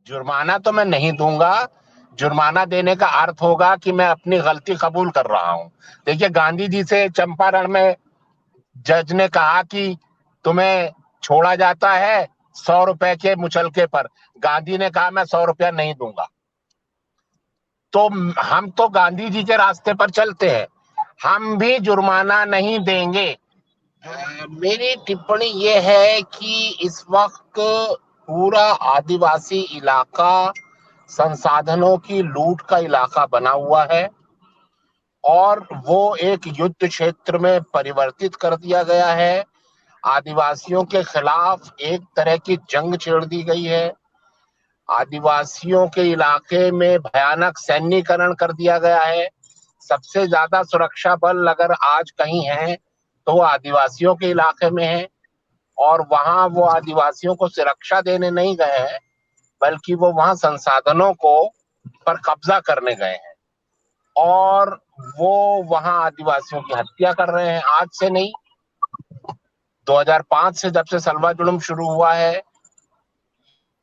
जुर्माना तो मैं नहीं दूंगा। जुर्माना देने का अर्थ होगा कि मैं अपनी गलती कबूल कर रहा हूं। देखिए, गांधी जी से चंपारण में जज ने कहा कि तुम्हें छोड़ा जाता है 100 रुपए के मुचलके पर। गांधी ने कहा मैं 100 रुपया नहीं दूंगा। तो हम तो गांधी जी के रास्ते पर चलते हैं, हम भी जुर्माना नहीं देंगे। मेरी टिप्पणी ये है कि इस वक्त पूरा आदिवासी इलाका संसाधनों की लूट का इलाका बना हुआ है और वो एक युद्ध क्षेत्र में परिवर्तित कर दिया गया है। आदिवासियों के खिलाफ एक तरह की जंग छेड़ दी गई है। आदिवासियों के इलाके में भयानक सैन्यीकरण कर दिया गया है। सबसे ज्यादा सुरक्षा बल अगर आज कहीं है तो वो आदिवासियों के इलाके में है। और वहां वो आदिवासियों को सुरक्षा देने नहीं गए हैं, बल्कि वो वहां संसाधनों को पर कब्जा करने गए हैं। और वो वहां आदिवासियों की हत्या कर रहे हैं। आज से नहीं, 2005 से जब से सलवा जुलूम शुरू हुआ है,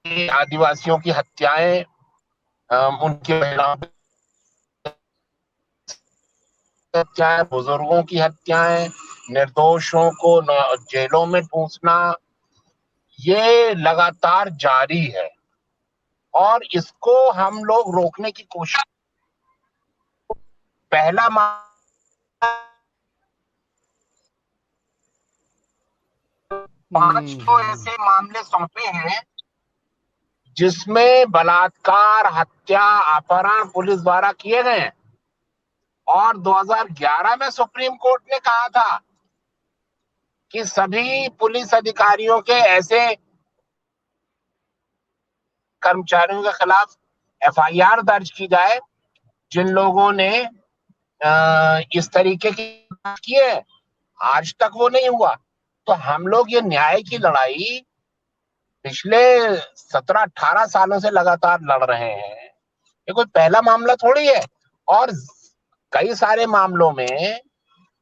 ये आदिवासियों की हत्याएं, उनकी महिलाओं की हत्याएं, बुजुर्गों की हत्याएं, निर्दोषों को जेलों में ठूंसना, ये लगातार जारी है। और इसको हम लोग रोकने की कोशिश, पहला 5 तो हम्म। ऐसे मामले सौंपे हैं जिसमें बलात्कार, हत्या, अपहरण पुलिस द्वारा किए गए हैं। और 2011 में सुप्रीम कोर्ट ने कहा था कि सभी पुलिस अधिकारियों के ऐसे कर्मचारियों के खिलाफ एफआईआर दर्ज की जाए जिन लोगों ने इस तरीके की किए। आज तक वो नहीं हुआ। तो हम लोग ये न्याय की लड़ाई पिछले 17-18 सालों से लगातार लड़ रहे हैं। ये कोई पहला मामला थोड़ी है। और कई सारे मामलों में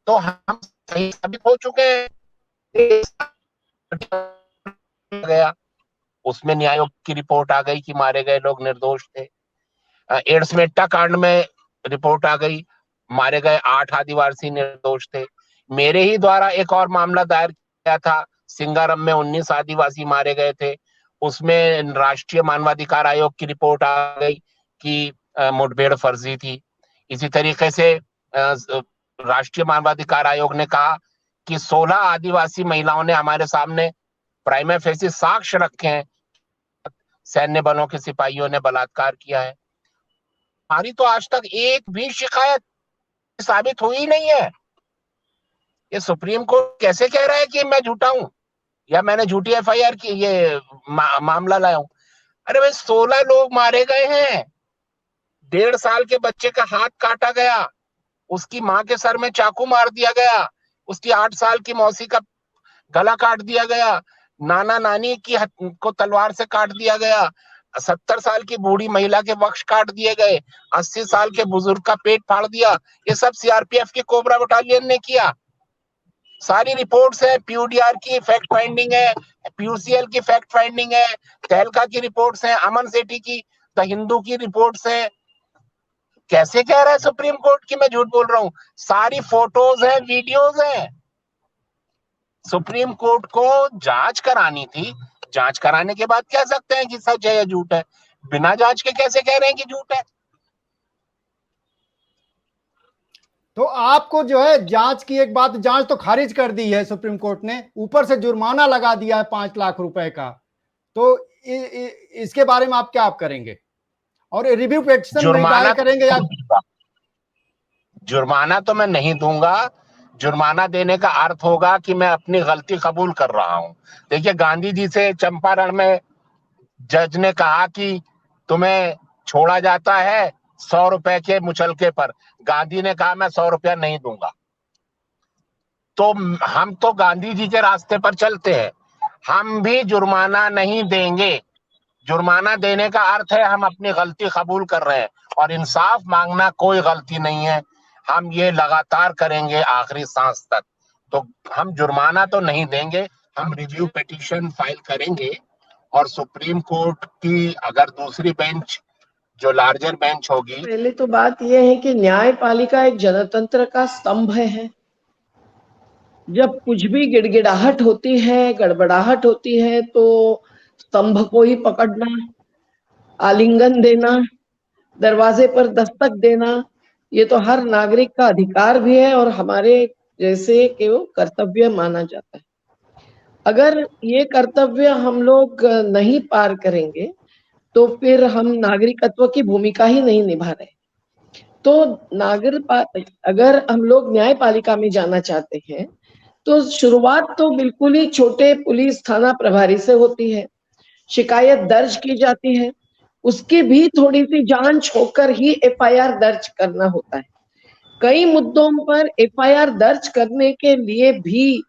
तो हम सही साबित हो चुके हैं। गया, उसमें न्याय आयोग की रिपोर्ट आ गई कि मारे गए लोग निर्दोष थे। एड्स मेटा कांड में रिपोर्ट आ गई, मारे गए 8 आदिवासी निर्दोष थे। मेरे ही द्वारा एक और मामला दायर किया था, सिंगारम में 19 आदिवासी मारे गए थे। उसमें राष्ट्रीय मानवाधिकार आयोग की रिपोर्ट आ गई कि मुठभेड़ फर्जी थी। इसी तरीके से राष्ट्रीय मानवाधिकार आयोग ने कहा कि 16 आदिवासी महिलाओं ने हमारे सामने प्राइमा फेसी साक्ष्य रखे हैं, सैन्य बलों के सिपाहियों ने बलात्कार किया है। हमारी तो आज तक एक भी शिकायत साबित हुई नहीं है। ये सुप्रीम कोर्ट कैसे कह रहा है कि मैं झूठा हूं या मैंने झूठी एफआईआर की, ये मामला लाया हूं। अरे भाई, 16 लोग मारे गए हैं। 1.5 साल के बच्चे का हाथ काटा गया, उसकी मां के सर में चाकू मार दिया गया, उसकी 8 साल की मौसी का गला काट दिया गया, नाना नानी की को तलवार से काट दिया गया, 70 साल की बूढ़ी महिला के वक्ष काट दिए गए, 80 साल के बुजुर्ग का पेट फाड़ दिया। ये सब सीआरपीएफ के कोबरा बटालियन ने किया। सारी रिपोर्ट्स है, पीयूडीआर की फैक्ट फाइंडिंग है, पीयूसीएल की फैक्ट फाइंडिंग है, तहलका की रिपोर्ट्स है, अमन सेठी की द हिंदू की रिपोर्ट्स है। कैसे कह रहा है सुप्रीम कोर्ट की मैं झूठ बोल रहा हूं? सारी फोटोज है, वीडियोज है। सुप्रीम कोर्ट को जांच करानी थी। जांच कराने के बाद कह सकते हैं कि सच है या झूठ है। बिना जांच के कैसे कह रहे हैं कि झूठ है? तो आपको जो है जांच की एक बात, जांच तो खारिज कर दी है सुप्रीम कोर्ट ने, ऊपर से जुर्माना लगा दिया है 5 लाख रुपए का। तो इसके बारे में आप क्या करेंगे? और रिव्यू पिटीशन में दायर जुर्माना करेंगे या? जुर्माना तो मैं नहीं दूंगा। जुर्माना देने का अर्थ होगा कि मैं अपनी गलती कबूल कर रहा हूं। देखिए, गांधी जी से चंपारण में जज ने कहा कि तुम्हें छोड़ा जाता है 100 रुपए के मुचलके पर। गांधी ने कहा मैं 100 रुपया नहीं दूंगा। तो हम तो गांधी जी के रास्ते पर चलते हैं, हम भी जुर्माना नहीं देंगे। जुर्माना देने का अर्थ है हम अपनी गलती कबूल कर रहे हैं। और इंसाफ मांगना कोई गलती नहीं है। हम ये लगातार करेंगे आखिरी सांस तक। तो हम जुर्माना तो नहीं देंगे, हम रिव्यू पिटीशन फाइल करेंगे और सुप्रीम कोर्ट की अगर दूसरी बेंच जो लार्जर बेंच होगी। पहले तो बात यह है कि न्यायपालिका एक जनतंत्र का स्तंभ है। जब कुछ भी गिड़गिड़ाहट होती है, गड़बड़ाहट होती है, तो स्तंभ को ही पकड़ना, आलिंगन देना, दरवाजे पर दस्तक देना, ये तो हर नागरिक का अधिकार भी है और हमारे जैसे कि वो कर्तव्य माना जाता है। अगर ये कर्तव्य हम लोग नहीं पार करेंगे तो फिर हम नागरिकत्व की भूमिका ही नहीं निभा रहे। तो अगर हम लोग न्यायपालिका में जाना चाहते हैं तो शुरुआत तो बिल्कुल ही छोटे पुलिस थाना प्रभारी से होती है। शिकायत दर्ज की जाती है, उसकी भी थोड़ी सी जांच होकर ही एफआईआर दर्ज करना होता है। कई मुद्दों पर एफआईआर दर्ज करने के लिए भी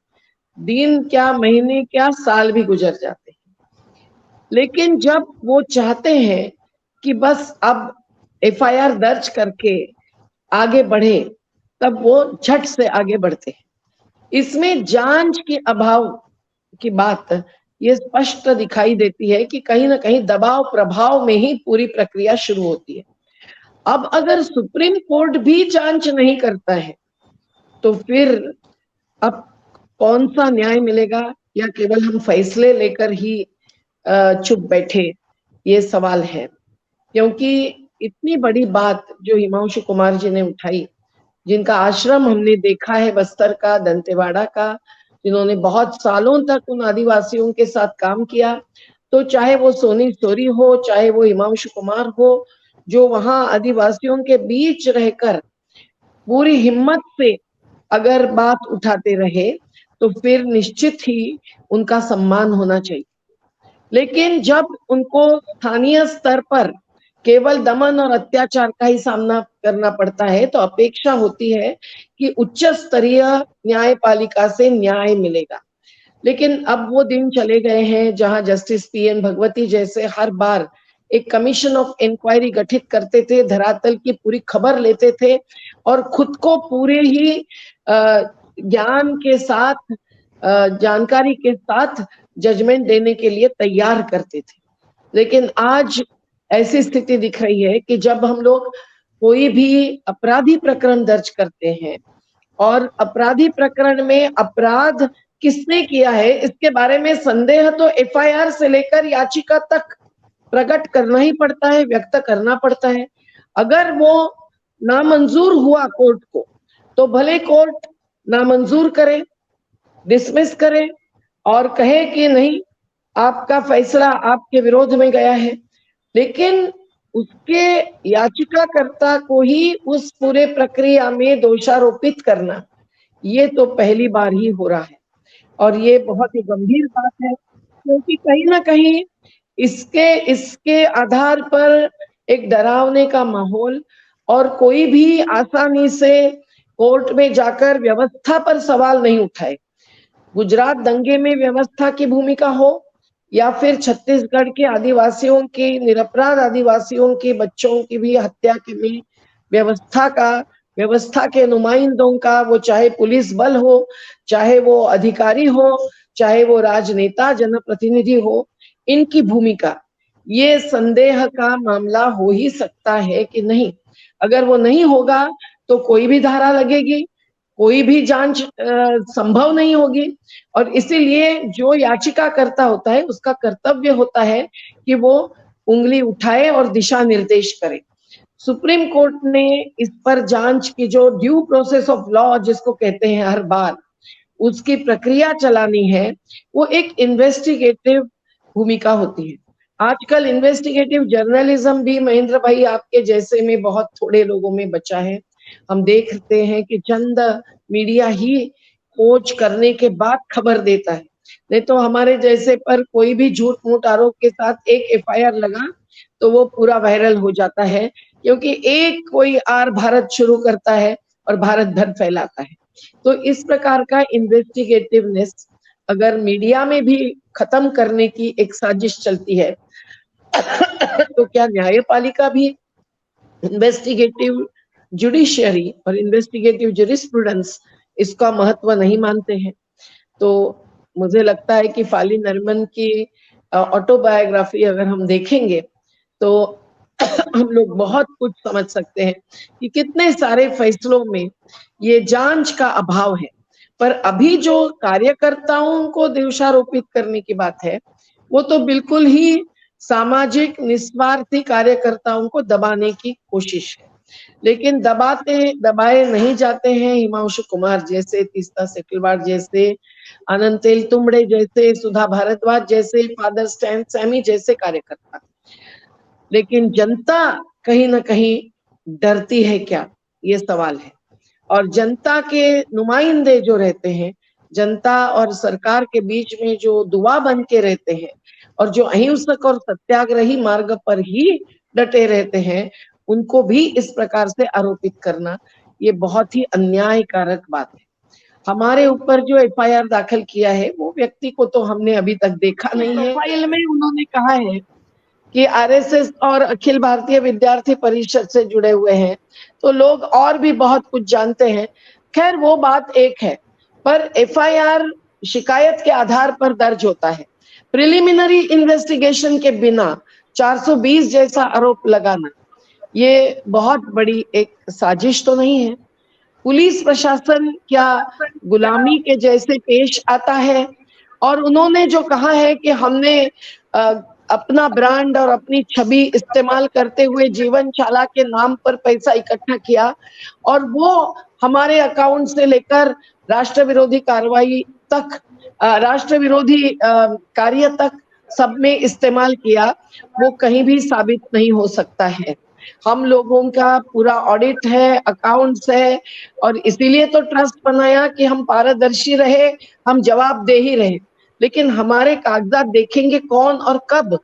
दिन क्या, महीने क्या, साल भी गुजर जाते हैं। लेकिन जब वो चाहते हैं कि बस अब एफआईआर दर्ज करके आगे बढ़े, तब वो झट से आगे बढ़ते हैं। इसमें जांच के अभाव की बात ये स्पष्ट दिखाई देती है कि कहीं ना कहीं दबाव प्रभाव में ही पूरी प्रक्रिया शुरू होती है। अब अगर सुप्रीम कोर्ट भी जांच नहीं करता है तो फिर अब कौन सा न्याय मिलेगा, या केवल हम फैसले लेकर ही चुप बैठे, ये सवाल है। क्योंकि इतनी बड़ी बात जो हिमांशु कुमार जी ने उठाई, जिनका आश्रम हमने देखा है बस्तर का, दंतेवाड़ा का, जिन्होंने बहुत सालों तक उन आदिवासियों के साथ काम किया, तो चाहे वो सोनी सोरी हो, चाहे वो हिमांशु कुमार हो, जो वहां आदिवासियों के बीच रहकर पूरी हिम्मत से अगर बात उठाते रहे तो फिर निश्चित ही उनका सम्मान होना चाहिए। लेकिन जब उनको स्थानीय स्तर पर केवल दमन और अत्याचार का ही सामना करना पड़ता है तो अपेक्षा होती है कि उच्च स्तरीय न्यायपालिका से न्याय मिलेगा। लेकिन अब वो दिन चले गए हैं जहां जस्टिस पीएन भगवती जैसे हर बार एक कमीशन ऑफ इंक्वायरी गठित करते थे, धरातल की पूरी खबर लेते थे और खुद को पूरे ही ज्ञान के साथ, जानकारी के साथ जजमेंट देने के लिए तैयार करते थे। लेकिन आज ऐसी स्थिति दिख रही है कि जब हम लोग कोई भी अपराधी प्रकरण दर्ज करते हैं और अपराधी प्रकरण में अपराध किसने किया है इसके बारे में संदेह तो एफआईआर से लेकर याचिका तक प्रकट करना ही पड़ता है, व्यक्त करना पड़ता है। अगर वो नामंजूर हुआ कोर्ट को तो भले कोर्ट नामंजूर करे, डिसमिस करे और कहे कि नहीं, आपका फैसला आपके विरोध में गया है, लेकिन उसके याचिकाकर्ता को ही उस पूरे प्रक्रिया में दोषारोपित करना, ये तो पहली बार ही हो रहा है और ये बहुत ही गंभीर बात है। क्योंकि कहीं ना कहीं इसके आधार पर एक डरावने का माहौल और कोई भी आसानी से कोर्ट में जाकर व्यवस्था पर सवाल नहीं उठाए। गुजरात दंगे में व्यवस्था की भूमिका हो या फिर छत्तीसगढ़ के आदिवासियों की, निरपराध आदिवासियों के बच्चों की भी हत्या के में व्यवस्था के नुमाइंदों का, वो चाहे पुलिस बल हो, चाहे वो अधिकारी हो, चाहे वो राजनेता जनप्रतिनिधि हो, इनकी भूमिका, ये संदेह का मामला हो ही सकता है कि नहीं। अगर वो नहीं होगा तो कोई भी धारा लगेगी, कोई भी जांच संभव नहीं होगी और इसीलिए जो याचिका करता होता है उसका कर्तव्य होता है कि वो उंगली उठाए और दिशा निर्देश करे। सुप्रीम कोर्ट ने इस पर जांच की जो ड्यू प्रोसेस ऑफ लॉ जिसको कहते हैं हर बार, उसकी प्रक्रिया चलानी है, वो एक इन्वेस्टिगेटिव भूमिका होती है। आजकल इन्वेस्टिगेटिव जर्नलिज्म भी महेंद्र भाई आपके जैसे में बहुत थोड़े लोगों में बचा है। हम देखते हैं कि चंद मीडिया ही खोज करने के बाद खबर देता है, नहीं तो हमारे जैसे पर कोई भी झूठ मूठ आरोप के साथ एक एफआईआर लगा तो वो पूरा वायरल हो जाता है, क्योंकि एक कोई आर भारत शुरू करता है और भारत भर फैलाता है। तो इस प्रकार का इन्वेस्टिगेटिवनेस अगर मीडिया में भी खत्म करने की एक साजिश चलती है तो क्या न्यायपालिका भी इन्वेस्टिगेटिव जुडिशियरी और इन्वेस्टिगेटिव जूरिस्प्रूडेंस इसका महत्व नहीं मानते हैं? तो मुझे लगता है कि फाली नरिमन की ऑटोबायोग्राफी अगर हम देखेंगे तो हम लोग बहुत कुछ समझ सकते हैं कि कितने सारे फैसलों में ये जांच का अभाव है। पर अभी जो कार्यकर्ताओं को दोषारोपित करने की बात है, वो तो बिल्कुल ही सामाजिक निस्वार्थी कार्यकर्ताओं को दबाने की कोशिश है। लेकिन दबाए नहीं जाते हैं हिमांशु कुमार जैसे, तीस्ता सेटलवाड जैसे, अनंत तेलतुंबड़े जैसे, सुधा भारद्वाज जैसे, फादर स्टैन सैमी जैसे कार्यकर्ता। लेकिन जनता कहीं ना कहीं डरती है क्या, ये सवाल है। और जनता के नुमाइंदे जो रहते हैं, जनता और सरकार के बीच में जो दुआ बन के रहते हैं और जो अहिंसक और सत्याग्रही मार्ग पर ही डटे रहते हैं, उनको भी इस प्रकार से आरोपित करना ये बहुत ही अन्यायकारक बात है। हमारे ऊपर जो एफआईआर दाखिल किया है वो व्यक्ति को तो हमने अभी तक देखा नहीं है। प्रोफाइल में उन्होंने कहा है कि आरएसएस और अखिल भारतीय विद्यार्थी परिषद से जुड़े हुए हैं, तो लोग और भी बहुत कुछ जानते हैं। खैर वो बात एक है, पर एफआईआर शिकायत के आधार पर दर्ज होता है। प्रिलिमिनरी इन्वेस्टिगेशन के बिना 420 जैसा आरोप लगाना ये बहुत बड़ी एक साजिश तो नहीं है। पुलिस प्रशासन क्या गुलामी के जैसे पेश आता है? और उन्होंने जो कहा है कि हमने अपना ब्रांड और अपनी छवि इस्तेमाल करते हुए जीवन चाला के नाम पर पैसा इकट्ठा किया और वो हमारे अकाउंट से लेकर राष्ट्र विरोधी कार्रवाई तक, राष्ट्र विरोधी कार्य तक सब में इस्तेमाल किया, वो कहीं भी साबित नहीं हो सकता है। हम लोगों का पूरा ऑडिट है, अकाउंट्स है, और इसीलिए तो ट्रस्ट बनाया कि हम पारदर्शी रहे, हम जवाबदेही रहे। लेकिन हमारे कागजात देखेंगे कौन और कब?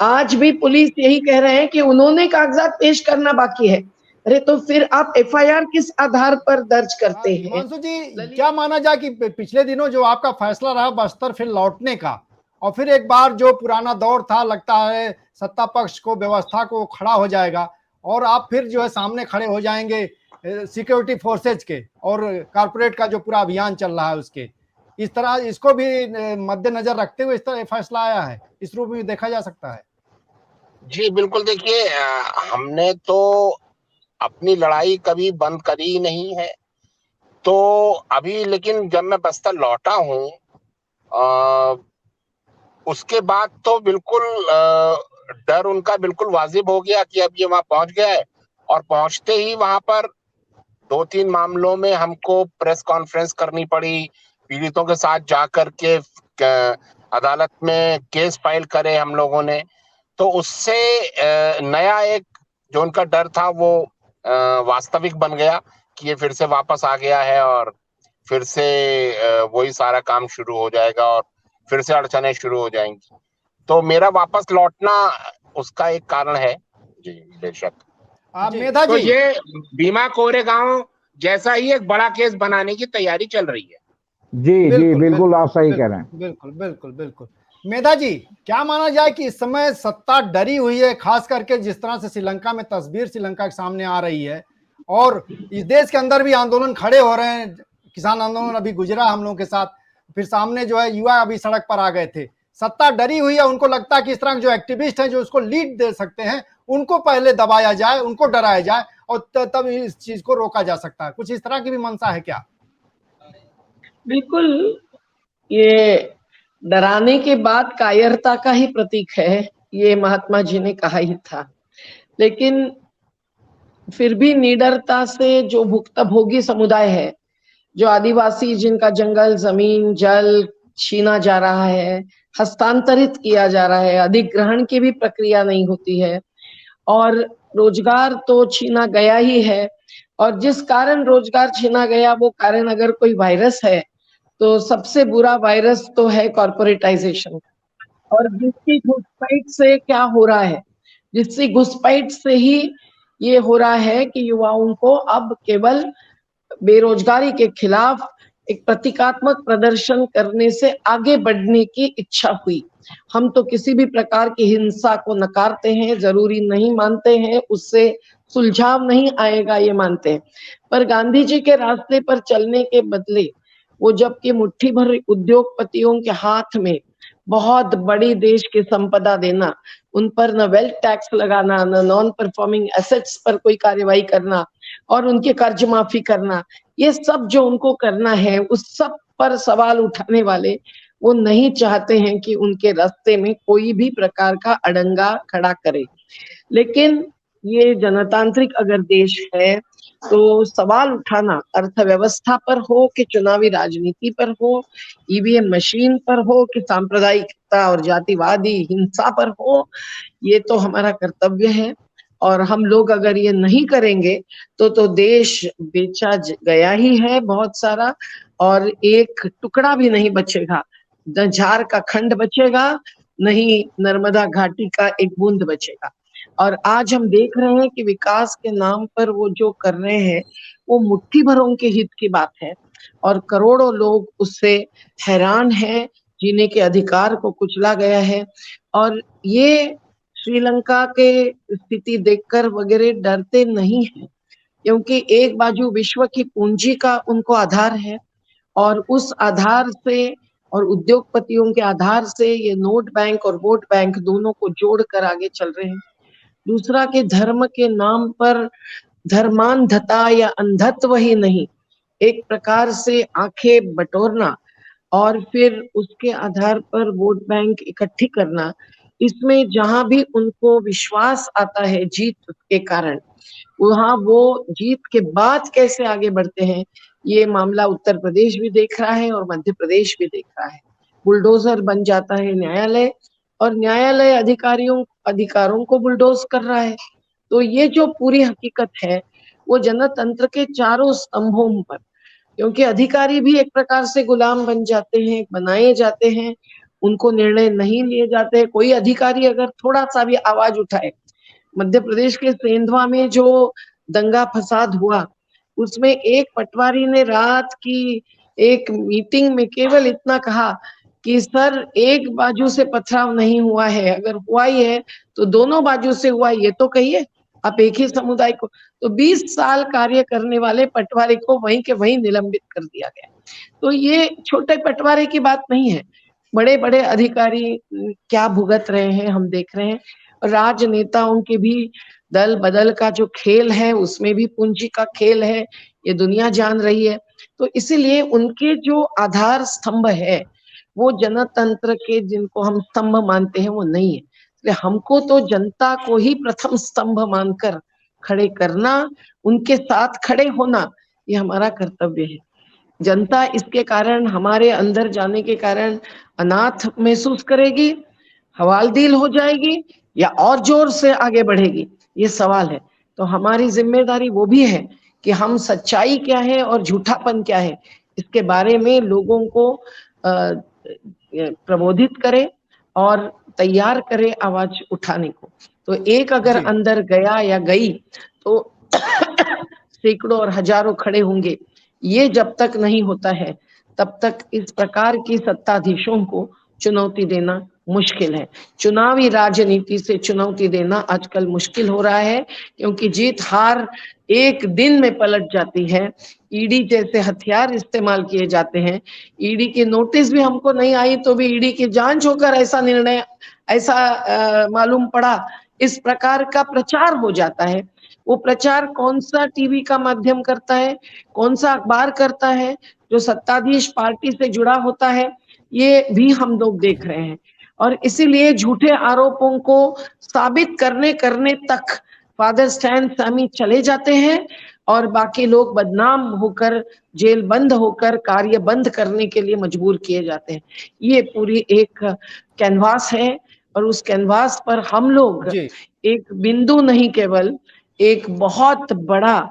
आज भी पुलिस यही कह रहे हैं कि उन्होंने कागजात पेश करना बाकी है। अरे तो फिर आप एफआईआर किस आधार पर दर्ज करते हैं? हिमांशु जी, क्या माना जाए कि पिछले दिनों जो आपका फैसला रहा बस्तर फिर लौटने का, और फिर एक बार जो पुराना दौर था, लगता है सत्ता पक्ष को, व्यवस्था को खड़ा हो जाएगा और आप फिर जो है सामने खड़े हो जाएंगे सिक्योरिटी फोर्सेज के और कारपोरेट का जो पूरा अभियान चल रहा है उसके, इस तरह इसको भी मद्देनजर रखते हुए इस तरह फैसला आया है, इस रूप में देखा जा सकता है? जी बिल्कुल, देखिए हमने तो अपनी लड़ाई कभी बंद करी ही नहीं है। तो अभी लेकिन जब मैं बस्तर लौटा हूँ उसके बाद तो बिल्कुल डर उनका बिल्कुल वाजिब हो गया कि अब ये वहां पहुंच गया है। और पहुंचते ही वहां पर 2-3 मामलों में हमको प्रेस कॉन्फ्रेंस करनी पड़ी, पीड़ितों के साथ जाकर के अदालत में केस फाइल करे हम लोगों ने। तो उससे नया एक जो उनका डर था वो वास्तविक बन गया कि ये फिर से वापस आ गया है और फिर से वही सारा काम शुरू हो जाएगा और फिर से अड़चने शुरू हो जाएंगी। तो मेरा वापस लौटना उसका एक कारण है। जी बेशक। मेधा जी, तो ये भीमा कोरेगांव जैसा ही एक बड़ा केस बनाने की तैयारी चल रही है। जी जी बिल्कुल आप सही कह रहे हैं। बिल्कुल बिल्कुल बिल्कुल। मेधा जी, क्या माना जाए कि इस समय सत्ता डरी हुई है, खास करके जिस तरह से श्रीलंका में तस्वीर श्रीलंका के सामने आ रही है और इस देश के अंदर भी आंदोलन खड़े हो रहे हैं, किसान आंदोलन अभी गुजरा हम लोगों के साथ, फिर सामने जो है युवा अभी सड़क पर आ गए थे। सत्ता डरी हुई है, उनको लगता है कि इस तरह जो एक्टिविस्ट हैं जो उसको लीड दे सकते हैं उनको पहले दबाया जाए, उनको डराया जाए और तब इस चीज को रोका जा सकता है। कुछ इस तरह की भी मंशा है क्या? बिल्कुल, ये डराने के बाद कायरता का ही प्रतीक है, ये महात्मा जी ने कहा ही था। लेकिन फिर भी निडरता से जो भुक्तभोगी समुदाय है, जो आदिवासी जिनका जंगल, जमीन, जल छीना जा रहा है, हस्तांतरित किया जा रहा है, अधिग्रहण की भी प्रक्रिया नहीं होती है और रोजगार तो छीना गया ही है। और जिस कारण रोजगार छीना गया वो कारण अगर कोई वायरस है तो सबसे बुरा वायरस तो है कॉर्पोरेटाइजेशन। और जिसकी घुसपैठ से क्या हो रहा है, जिसकी घुसपैठ से ही ये हो रहा है कि युवाओं को अब केवल बेरोजगारी के खिलाफ एक प्रतीकात्मक प्रदर्शन करने से आगे बढ़ने की इच्छा हुई। हम तो किसी भी प्रकार की हिंसा को नकारते हैं, जरूरी नहीं मानते हैं, उससे सुलझाव नहीं आएगा ये मानते हैं। पर गांधी जी के रास्ते पर चलने के बदले वो जबकि मुट्ठी भर उद्योगपतियों के हाथ में बहुत बड़ी देश की संपदा देना, उन पर न वेल्थ टैक्स लगाना, न नॉन परफॉर्मिंग एसेट्स पर कोई कार्यवाही करना और उनके कर्ज माफी करना, ये सब जो उनको करना है उस सब पर सवाल उठाने वाले वो नहीं चाहते हैं कि उनके रास्ते में कोई भी प्रकार का अड़ंगा खड़ा करे। लेकिन ये जनतांत्रिक अगर देश है तो सवाल उठाना अर्थव्यवस्था पर हो कि चुनावी राजनीति पर हो, ईवीएम मशीन पर हो कि सांप्रदायिकता और जातिवादी हिंसा पर हो, ये तो हमारा कर्तव्य है। और हम लोग अगर ये नहीं करेंगे तो देश बेचा गया ही है बहुत सारा, और एक टुकड़ा भी नहीं बचेगा, न झार का खंड बचेगा, नहीं नर्मदा घाटी का एक बूंद बचेगा। और आज हम देख रहे हैं कि विकास के नाम पर वो जो कर रहे हैं वो मुट्ठी भरों के हित की बात है और करोड़ों लोग उससे हैरान हैं, जीने के अधिकार को कुचला गया है। और ये श्रीलंका के स्थिति देखकर वगैरह डरते नहीं है, क्योंकि एक बाजू विश्व की पूंजी का उनको आधार है और उस आधार से और उद्योगपतियों के आधार से ये नोट बैंक और वोट बैंक दोनों को जोड़कर आगे चल रहे हैं। दूसरा के धर्म के नाम पर धर्मांधता या अंधत्व ही नहीं, एक प्रकार से आंखें बटोरना और फिर उसके आधार पर वोट बैंक इकट्ठी करना, इसमें जहां भी उनको विश्वास आता है जीत के कारण, वहां वो जीत के बाद कैसे आगे बढ़ते हैं, ये मामला उत्तर प्रदेश भी देख रहा है और मध्य प्रदेश भी देख रहा है। बुलडोजर बन जाता है न्यायालय और न्यायालय अधिकारों को बुलडोज कर रहा है। तो ये जो पूरी हकीकत है वो जनतंत्र के चारों स्तंभों पर, क्योंकि अधिकारी भी एक प्रकार से गुलाम बन जाते हैं, बनाए जाते हैं, उनको निर्णय नहीं लिए जाते। कोई अधिकारी अगर थोड़ा सा भी आवाज उठाए, मध्य प्रदेश के सेंधवा में जो दंगा फसाद हुआ उसमें एक पटवारी ने रात की एक मीटिंग में केवल इतना कहा कि सर एक बाजू से पथराव नहीं हुआ है, अगर हुआ ही है तो दोनों बाजू से हुआ, ये तो कहिए आप एक ही समुदाय को। तो 20 साल कार्य करने वाले पटवारी को वहीं के वहीं निलंबित कर दिया गया। तो ये छोटे पटवारी की बात नहीं है, बड़े बड़े अधिकारी क्या भुगत रहे हैं हम देख रहे हैं। राजनेताओं के भी दल बदल का जो खेल है उसमें भी पूंजी का खेल है, ये दुनिया जान रही है। तो इसीलिए उनके जो आधार स्तंभ है वो जनतंत्र के जिनको हम स्तंभ मानते हैं वो नहीं है। इसलिए हमको तो जनता को ही प्रथम स्तंभ मानकर खड़े करना, उनके साथ खड़े होना, ये हमारा कर्तव्य है। जनता इसके कारण, हमारे अंदर जाने के कारण अनाथ महसूस करेगी, हवालदिल हो जाएगी या और जोर से आगे बढ़ेगी, ये सवाल है। तो हमारी जिम्मेदारी वो भी है कि हम सच्चाई क्या है और झूठापन क्या है इसके बारे में लोगों को प्रबोधित करें और तैयार करें आवाज उठाने को। तो एक अगर अंदर गया या गई तो सैकड़ों और हजारों खड़े होंगे। ये जब तक नहीं होता है तब तक इस प्रकार की सत्ताधीशों को चुनौती देना मुश्किल है। चुनावी राजनीति से चुनौती देना आजकल मुश्किल हो रहा है, क्योंकि जीत हार एक दिन में पलट जाती है। ईडी जैसे हथियार इस्तेमाल किए जाते हैं। ईडी की नोटिस भी हमको नहीं आई तो भी ईडी की जांच होकर ऐसा निर्णय, ऐसा मालूम पड़ा, इस प्रकार का प्रचार हो जाता है। वो प्रचार कौन सा टीवी का माध्यम करता है, कौन सा अखबार करता है जो सत्ताधीश पार्टी से जुड़ा होता है, ये भी हम लोग देख रहे हैं। और इसीलिए झूठे आरोपों को साबित करने तक फादर स्टैन स्वामी चले जाते हैं और बाकी लोग बदनाम होकर, जेल बंद होकर कार्य बंद करने के लिए मजबूर किए जाते हैं। ये पूरी एक कैनवास है और उस कैनवास पर हम लोग एक बिंदु नहीं, केवल एक बहुत बड़ा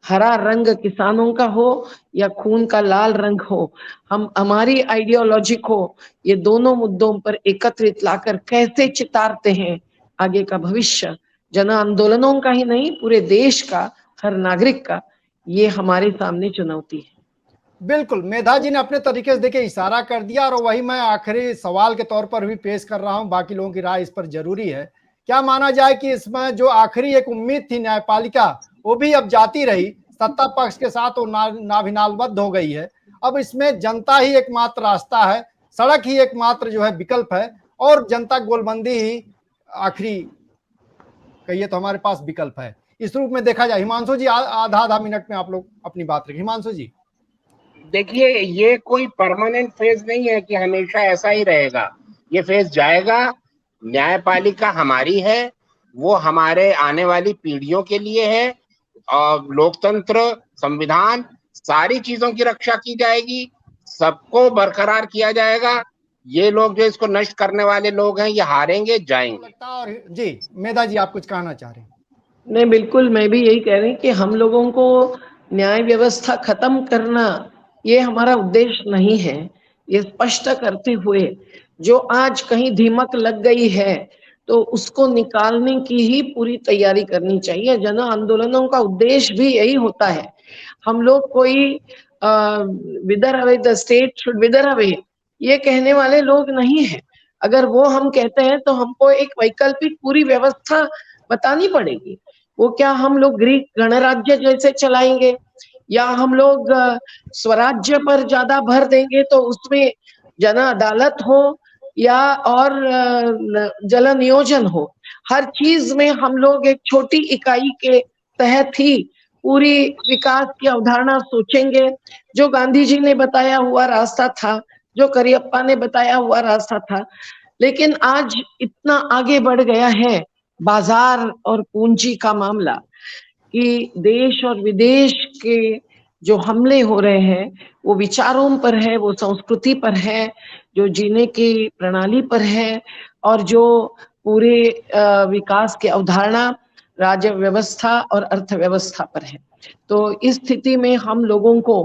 हरा रंग किसानों का हो या खून का लाल रंग हो, हम हमारी आइडियोलॉजी को ये दोनों मुद्दों पर एकत्रित लाकर कैसे चितारते हैं आगे का भविष्य, जन आंदोलनों का ही नहीं पूरे देश का, हर नागरिक का, ये हमारे सामने चुनौती है। बिल्कुल, मेधा जी ने अपने तरीके से देखिए इशारा कर दिया और वही मैं आखिरी सवाल के तौर पर भी पेश कर रहा हूं, बाकी लोगों की राय इस पर जरूरी है। क्या माना जाए कि इसमें जो आखिरी एक उम्मीद थी न्यायपालिका, वो भी अब जाती रही, सत्ता पक्ष के साथ वो नाभिनालबद्ध हो गई है। अब इसमें जनता ही एकमात्र रास्ता है सड़क ही एकमात्र जो है विकल्प है और जनता गोलबंदी ही आखिरी कहिए तो हमारे पास विकल्प है। इस रूप में देखा जाए। हिमांशु जी आधा मिनट में आप लोग अपनी बात रखें। हिमांशु जी। देखिए, ये कोई परमानेंट फेज नहीं है कि हमेशा ऐसा ही रहेगा, ये फेज जाएगा। न्यायपालिका हमारी है, वो हमारे आने वाली पीढ़ियों के लिए है, और लोकतंत्र, संविधान, सारी चीजों की रक्षा की जाएगी, सबको बरकरार किया जाएगा। ये लोग जो इसको नष्ट करने वाले लोग हैं, ये हारेंगे, जाएंगे। लगता है। और जी मेधा जी, आप कुछ कहना चाह रहे हैं? नहीं, बिल्कुल, मैं भी यही कह रही कि हम लोगों को न्याय व्यवस्था खत्म करना ये हमारा उद्देश्य नहीं है। ये स्पष्ट करते हुए जो आज कहीं दीमक लग गई है तो उसको निकालने की ही पूरी तैयारी करनी चाहिए। जन आंदोलनों का उद्देश्य भी यही होता है। हम लोग कोई विदर away the state should विदर away ये कहने वाले लोग नहीं है। अगर वो हम कहते हैं तो हमको एक वैकल्पिक पूरी व्यवस्था बतानी पड़ेगी। वो क्या हम लोग ग्रीक गणराज्य जैसे चलाएंगे या हम लोग स्वराज्य पर ज्यादा भर देंगे तो उसमें जन अदालत हो या और जल नियोजन हो। हर चीज में हम लोग एक छोटी इकाई के तहत ही पूरी विकास की अवधारणा सोचेंगे। जो गांधी जी ने बताया हुआ रास्ता था, जो करियप्पा ने बताया हुआ रास्ता था, लेकिन आज इतना आगे बढ़ गया है बाजार और पूंजी का मामला कि देश और विदेश के जो हमले हो रहे हैं वो विचारों पर है, वो संस्कृति पर है, जो जीने की प्रणाली पर है और जो पूरे विकास की अवधारणा, राज्य व्यवस्था और अर्थव्यवस्था पर है। तो इस स्थिति में हम लोगों को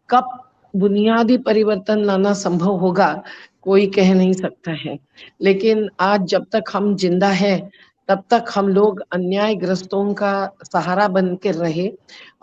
कब बुनियादी परिवर्तन लाना संभव होगा कोई कह नहीं सकता है। लेकिन आज जब तक हम जिंदा हैं तब तक हम लोग अन्यायग्रस्तों का सहारा बन के रहे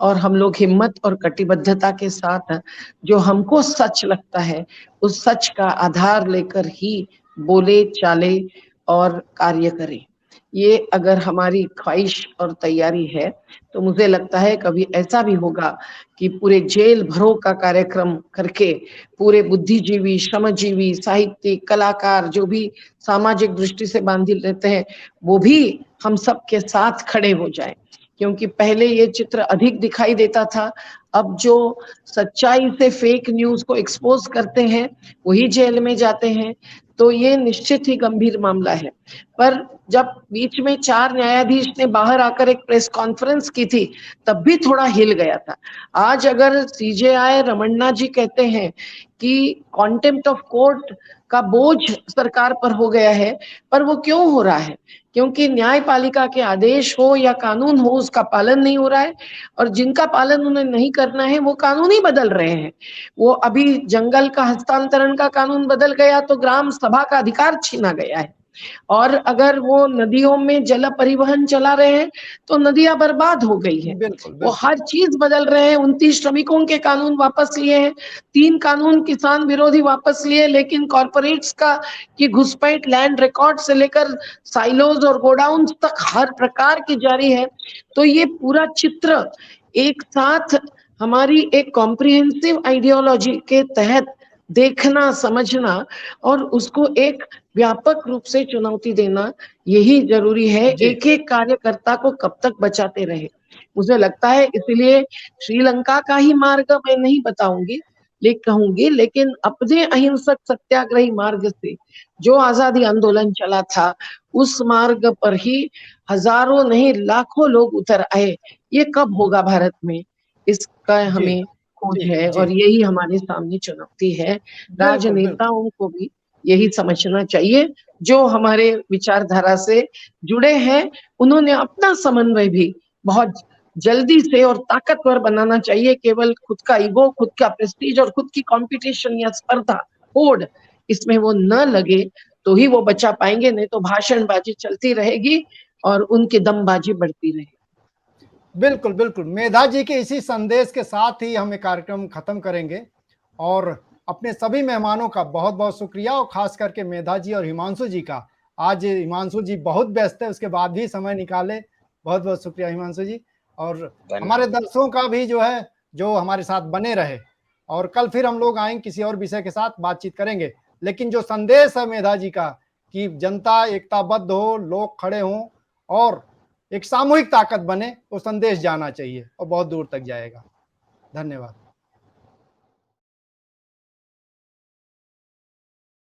और हम लोग हिम्मत और कटिबद्धता के साथ जो हमको सच लगता है उस सच का आधार लेकर ही बोले, चाले और कार्य करें। ये अगर हमारी ख्वाहिश और तैयारी है तो मुझे लगता है कभी ऐसा भी होगा कि पूरे जेल भरो का कार्यक्रम करके पूरे बुद्धिजीवी, श्रमजीवी, साहित्यिक, कलाकार जो भी सामाजिक दृष्टि से बांधिल रहते हैं वो भी हम सब के साथ खड़े हो जाएं। क्योंकि पहले ये चित्र अधिक दिखाई देता था, अब जो सच्चाई से फेक न्यूज को एक्सपोज करते हैं वही जेल में जाते हैं। तो ये निश्चित ही गंभीर मामला है। पर जब बीच में 4 न्यायाधीश ने बाहर आकर एक प्रेस कॉन्फ्रेंस की थी तब भी थोड़ा हिल गया था। आज अगर सीजेआई रमन्ना जी कहते हैं कि कॉन्टेम्प्ट ऑफ कोर्ट का बोझ सरकार पर हो गया है, पर वो क्यों हो रहा है? क्योंकि न्यायपालिका के आदेश हो या कानून हो उसका पालन नहीं हो रहा है और जिनका पालन उन्हें नहीं करना है वो कानून ही बदल रहे हैं। वो अभी जंगल का हस्तांतरण का कानून बदल गया तो ग्राम सभा का अधिकार छीना गया है। और अगर वो नदियों में जल परिवहन चला रहे हैं तो नदियां बर्बाद हो गई है। वो हर चीज बदल रहे हैं। 29 श्रमिकों के कानून वापस लिए हैं, 3 कानून किसान विरोधी वापस लिए, लेकिन कॉर्पोरेट्स का की घुसपैठ लैंड रिकॉर्ड से लेकर साइलोज और गोडाउन तक हर प्रकार की जारी है। तो ये पूरा चित्र एक साथ हमारी एक कॉम्प्रिहेंसिव आइडियोलॉजी के तहत देखना, समझना और उसको एक व्यापक रूप से चुनौती देना यही जरूरी है। एक एक कार्यकर्ता को कब तक बचाते रहे मुझे लगता है। इसलिए श्रीलंका का ही मार्ग मैं नहीं बताऊंगी कहूंगी, लेकिन अपने अहिंसक सत्याग्रही मार्ग से जो आजादी आंदोलन चला था उस मार्ग पर ही हजारों नहीं लाखों लोग उतर आए। ये कब होगा भारत में, इसका हमें खोज है और यही हमारे सामने चुनौती है। राजनेताओं को भी यही समझना चाहिए, जो हमारे विचारधारा से जुड़े हैं उन्होंने अपना समन्वय भी बहुत जल्दी से और ताकतवर बनाना चाहिए। केवल खुद का ईगो, खुद का प्रेस्टीज और खुद की कंपटीशन या स्पर्धा, होड़ इसमें वो न लगे तो ही वो बचा पाएंगे, नहीं तो भाषणबाजी चलती रहेगी और उनकी दमबाजी बढ़ती रहेगी। बिल्कुल बिल्कुल। मेधा जी के इसी संदेश के साथ ही हम ये कार्यक्रम खत्म करेंगे और अपने सभी मेहमानों का बहुत बहुत शुक्रिया और खास करके मेधा जी और हिमांशु जी का। आज हिमांशु जी बहुत व्यस्त है, उसके बाद भी समय निकाले, बहुत बहुत शुक्रिया हिमांशु जी। और हमारे दर्शकों का भी जो है जो हमारे साथ बने रहे और कल फिर हम लोग आएंगे किसी और विषय के साथ बातचीत करेंगे। लेकिन जो संदेश है मेधा जी का कि जनता एकताबद्ध हो, लोग खड़े हों और एक सामूहिक ताकत बने, वो संदेश जाना चाहिए और बहुत दूर तक जाएगा। धन्यवाद।